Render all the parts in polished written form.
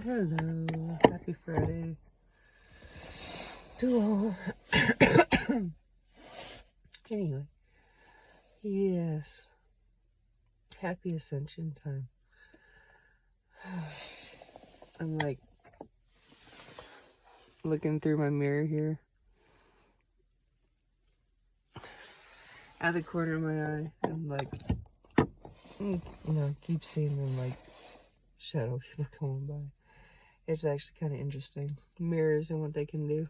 Hello, happy Friday to all. Anyway, yes, happy Ascension time. I'm like looking through my mirror here at the corner of my eye and keep seeing them like shadow people coming by. It's actually kind of interesting, mirrors and what they can do.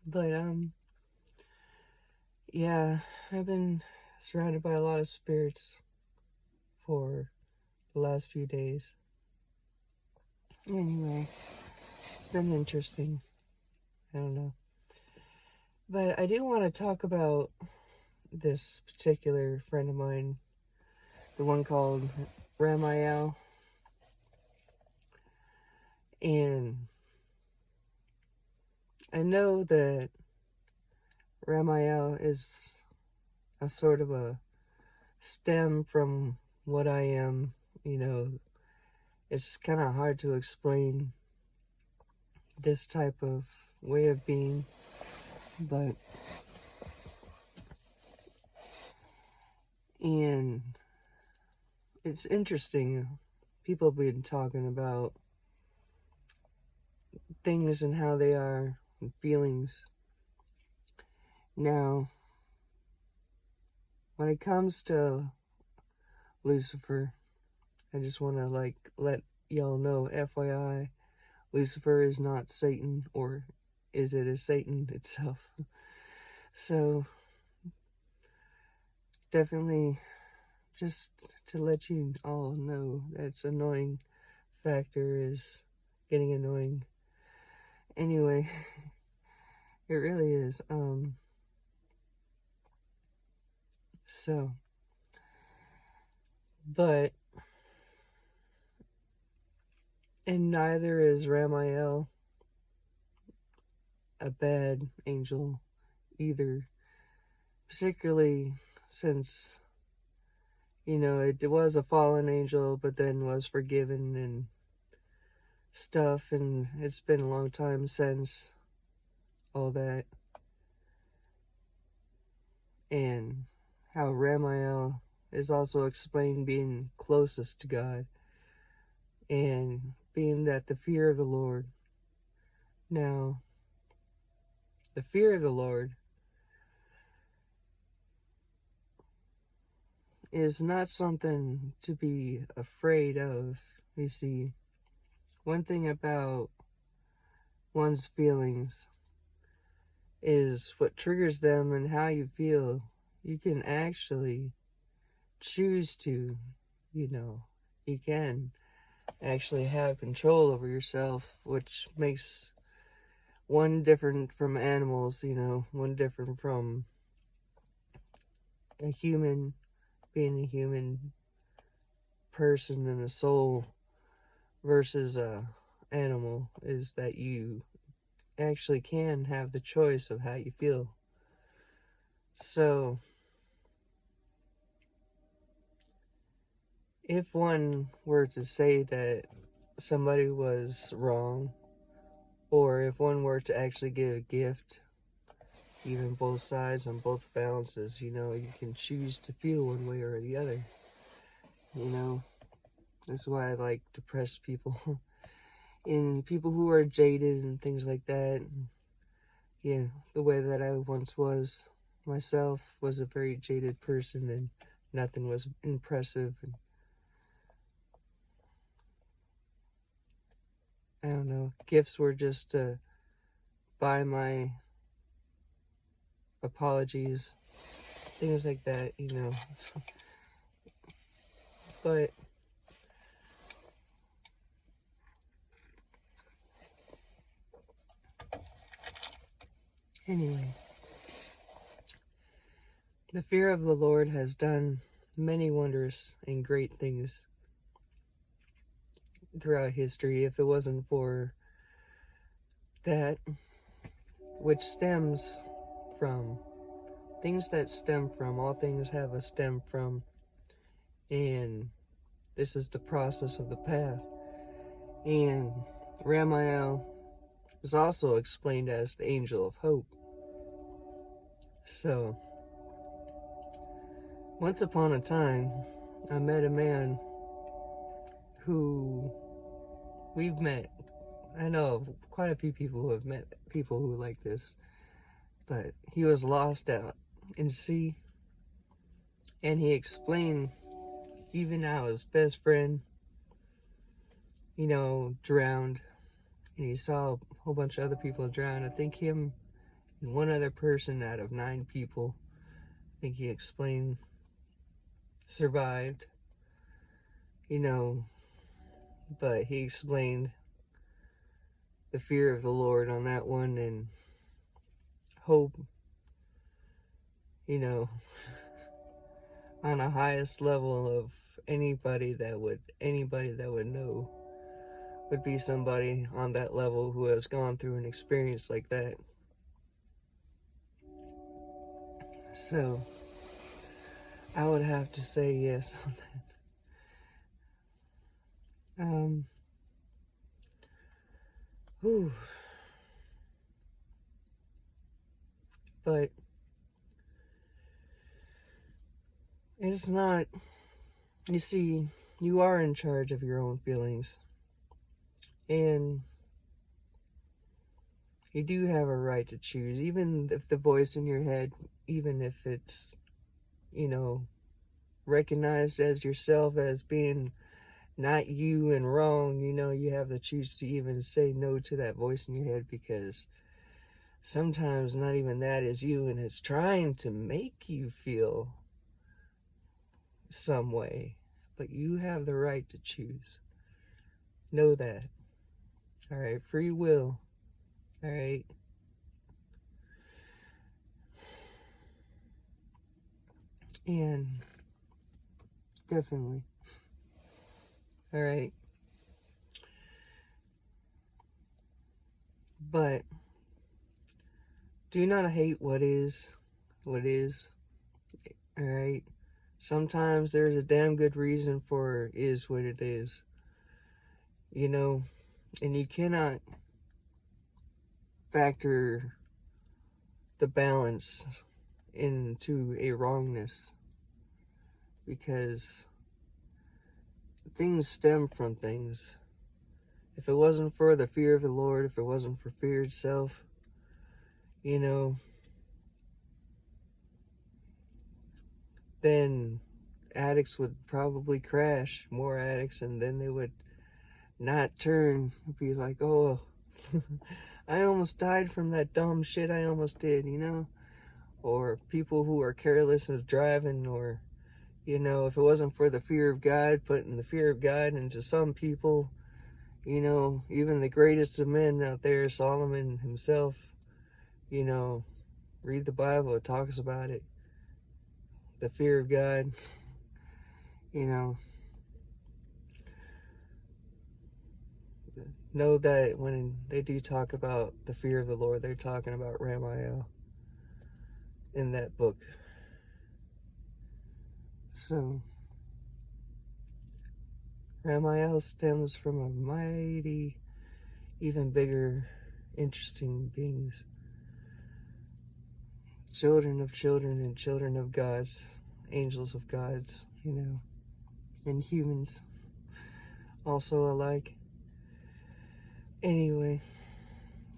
But yeah, I've been surrounded by a lot of spirits for the last few days. Anyway, it's been interesting. I don't know. But I do want to talk about this particular friend of mine, the one called Ramiel. And I know that Ramiel is a sort of a stem from what I am. It's kind of hard to explain this type of way of being, but and it's interesting. People have been talking about things and how they are and feelings. Now, when it comes to Lucifer, I just want to let y'all know, FYI, Lucifer is not Satan, or is it a Satan itself? So, definitely just to let you all know that's annoying factor is getting annoying. Anyway, it really is. So, but, and neither is Ramiel a bad angel either, particularly since, it was a fallen angel, but then was forgiven and stuff, and it's been a long time since all that. And how Ramiel is also explained being closest to God, and being that the fear of the Lord. Now, the fear of the Lord is not something to be afraid of. You see, one thing about one's feelings is what triggers them and how you feel. You can actually choose to, you can actually have control over yourself, which makes one different from animals, one different from a human, being a human person and a soul versus a animal, is that you actually can have the choice of how you feel. So, if one were to say that somebody was wrong, or if one were to actually give a gift, even both sides on both balances, you can choose to feel one way or the other. That's why I like depressed people and people who are jaded and things like that. Yeah, the way that I once was myself was a very jaded person, and nothing was impressive, and I don't know, gifts were just to buy my apologies, things like that, but anyway, the fear of the Lord has done many wonders and great things throughout history. If it wasn't for that, which stems from things that stem from, all things have a stem from, and this is the process of the path. And Ramael is also explained as the angel of hope. So, once upon a time, I met a man who we've met. I know quite a few people who have met people who like this, but he was lost out in sea, and he explained even how his best friend, drowned, and he saw a whole bunch of other people drown. I think him and one other person out of 9 people, I think he explained, survived, but he explained the fear of the Lord on that one, and hope, on the highest level of anybody that would know would be somebody on that level who has gone through an experience like that. So I would have to say yes on that. But it's not, you see, you are in charge of your own feelings, and you do have a right to choose, even if the voice in your head, even if it's, recognized as yourself as being not you and wrong, you have the choose to even say no to that voice in your head, because sometimes not even that is you, and it's trying to make you feel some way, but you have the right to choose. Know that. All right, free will. All right. And definitely. All right. But do not hate what is. All right. Sometimes there's a damn good reason for is what it is. And you cannot factor the balance into a wrongness, because things stem from things. If it wasn't for the fear of the Lord, if it wasn't for fear itself, then addicts would probably crash, more addicts, and then they would not turn, be like, oh, I almost died from that dumb shit I almost did, or people who are careless of driving, or, if it wasn't for the fear of God, putting the fear of God into some people, even the greatest of men out there, Solomon himself, read the Bible, it talks about it, the fear of God, know that when they do talk about the fear of the Lord, they're talking about Ramael in that book. So, Ramael stems from a mighty, even bigger, interesting beings. Children of children and children of gods, angels of gods, and humans also alike. Anyway,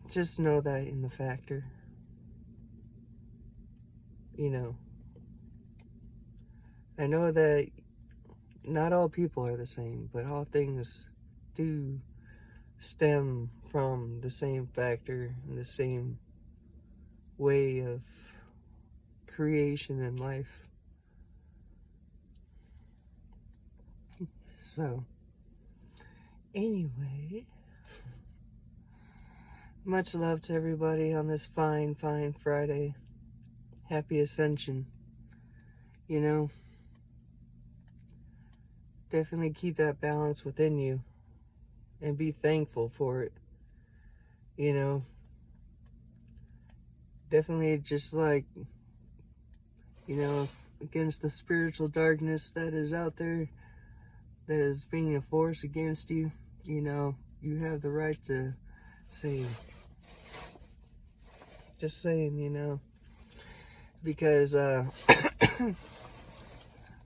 just know that in the factor. I know that not all people are the same, but all things do stem from the same factor and the same way of creation and life. So, anyway, much love to everybody on this fine, fine Friday. Happy Ascension. Definitely keep that balance within you and be thankful for it. Definitely just like, against the spiritual darkness that is out there, that is being a force against you, you have the right to say, just saying, because I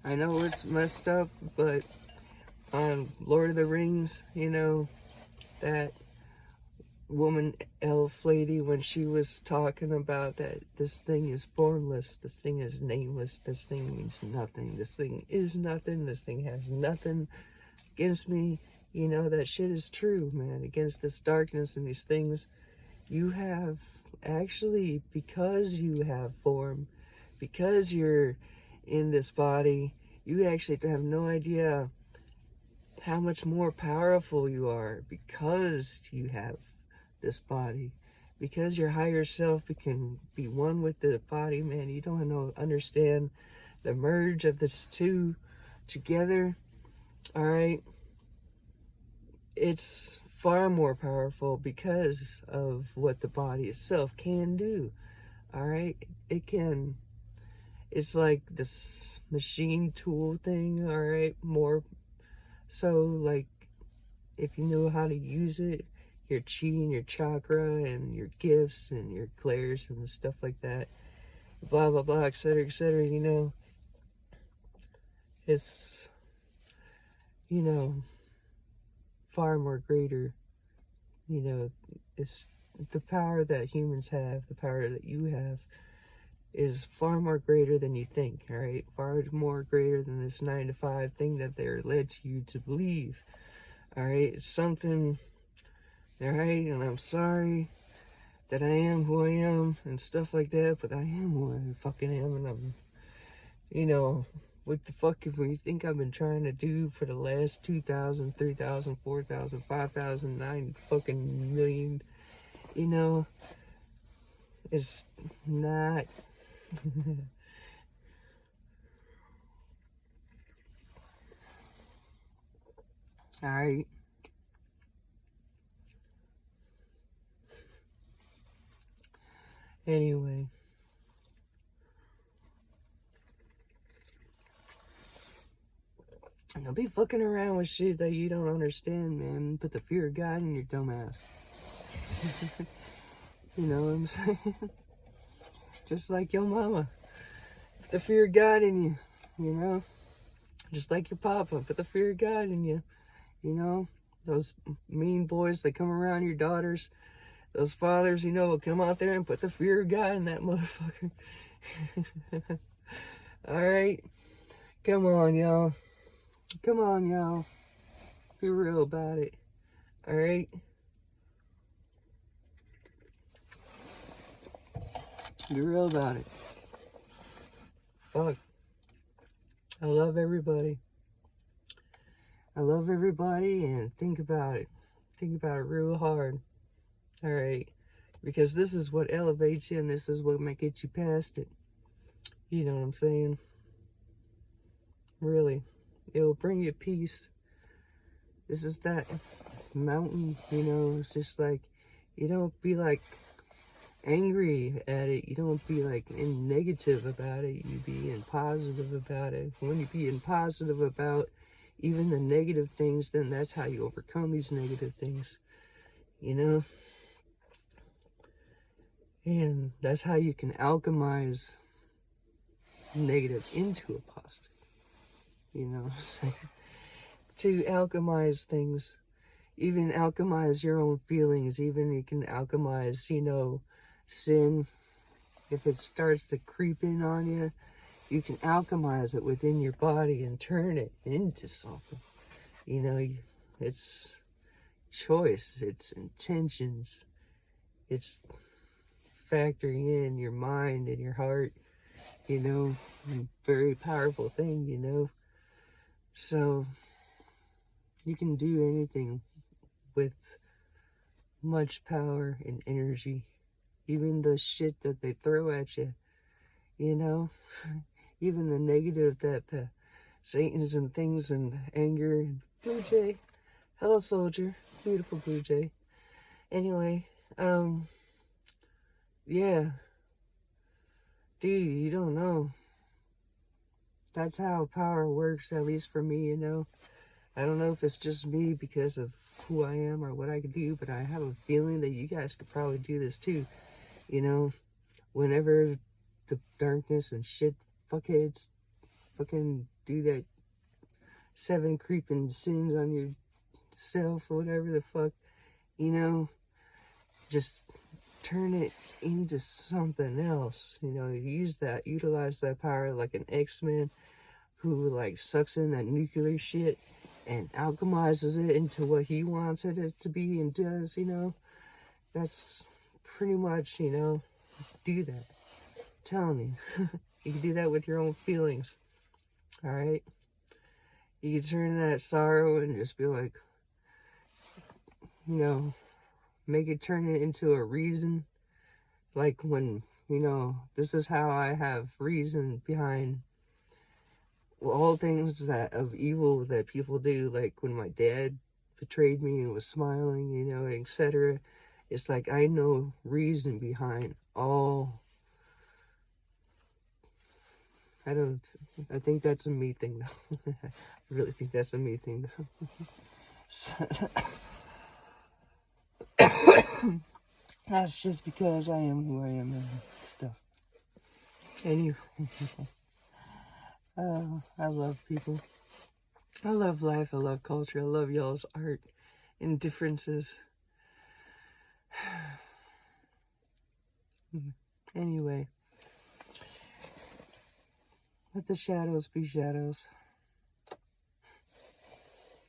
know it's messed up, but on Lord of the Rings, that woman elf lady, when she was talking about that this thing is formless, this thing is nameless, this thing means nothing, this thing is nothing, this thing has nothing against me, that shit is true, man. Against this darkness and these things, you have actually, because you have form, because you're in this body, you actually have no idea how much more powerful you are because you have this body, because your higher self can be one with the body, man. You don't understand the merge of this two together. All right, it's far more powerful because of what the body itself can do. All right, it's like this machine tool thing. All right, more so, like, if you know how to use it, your chi and your chakra and your gifts and your clairs and stuff like that, blah blah blah, etc., etc., it's far more greater. It's the power that humans have, the power that you have, is far more greater than you think. All right, far more greater than this 9 to 5 thing that they're led to you to believe. All right, it's something. All right, and I'm sorry that I am who I am and stuff like that, but I am who I fucking am, and I'm, what the fuck if you think I've been trying to do for the last 2,000, 3,000, 4,000, 5,000, 9 fucking million, it's not. Alright. Anyway. Don't be fucking around with shit that you don't understand, man. Put the fear of God in your dumb ass. You know what I'm saying? Just like your mama. Put the fear of God in you, Just like your papa. Put the fear of God in you. Those mean boys that come around your daughters, those fathers, will come out there and put the fear of God in that motherfucker. Alright? Come on, y'all. Come on, y'all. Be real about it. Alright? Be real about it. Fuck. I love everybody. I love everybody, and think about it. Think about it real hard. Alright? Because this is what elevates you, and this is what might get you past it. You know what I'm saying? Really. It will bring you peace. This is that mountain, it's just like, you don't be like angry at it. You don't be like in negative about it. You be in positive about it. When you be in positive about even the negative things, then that's how you overcome these negative things, and that's how you can alchemize negative into a positive, to alchemize things, even alchemize your own feelings, even you can alchemize, sin. If it starts to creep in on you, you can alchemize it within your body and turn it into something. It's choice, it's intentions, it's factoring in your mind and your heart, very powerful thing, so you can do anything with much power and energy, even the shit that they throw at you, even the negative that the Satans and things and anger and Blue Jay. Hello, soldier. Beautiful Blue Jay. Anyway, yeah. Dude, you don't know. That's how power works, at least for me, I don't know if it's just me because of who I am or what I could do, but I have a feeling that you guys could probably do this too. You know, whenever the darkness and shit fuckheads fucking do that 7 creeping sins on yourself or whatever the fuck, you know, just turn it into something else. You know, utilize that power like an X-Men who like sucks in that nuclear shit and alchemizes it into what he wants it to be and does, you know. That's pretty much, you know, do that. I'm telling you. You can do that with your own feelings. Alright? You can turn that sorrow and just be like, you know, turn it into a reason. Like when, you know, this is how I have reason behind all things that of evil that people do. Like when my dad betrayed me and was smiling, you know, etc. It's like I know reason behind all. I think that's a me thing though. I really think that's a me thing though. That's just because I am who I am and stuff. Anyway, I love people. I love life. I love culture. I love y'all's art and differences. Anyway, let the shadows be shadows.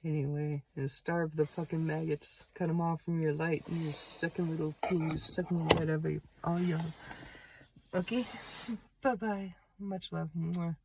Anyway, and starve the fucking maggots. Cut them off from your light and your sucking little penis, sucking the light of all y'all. Okay? Bye-bye. Much love. Mwah.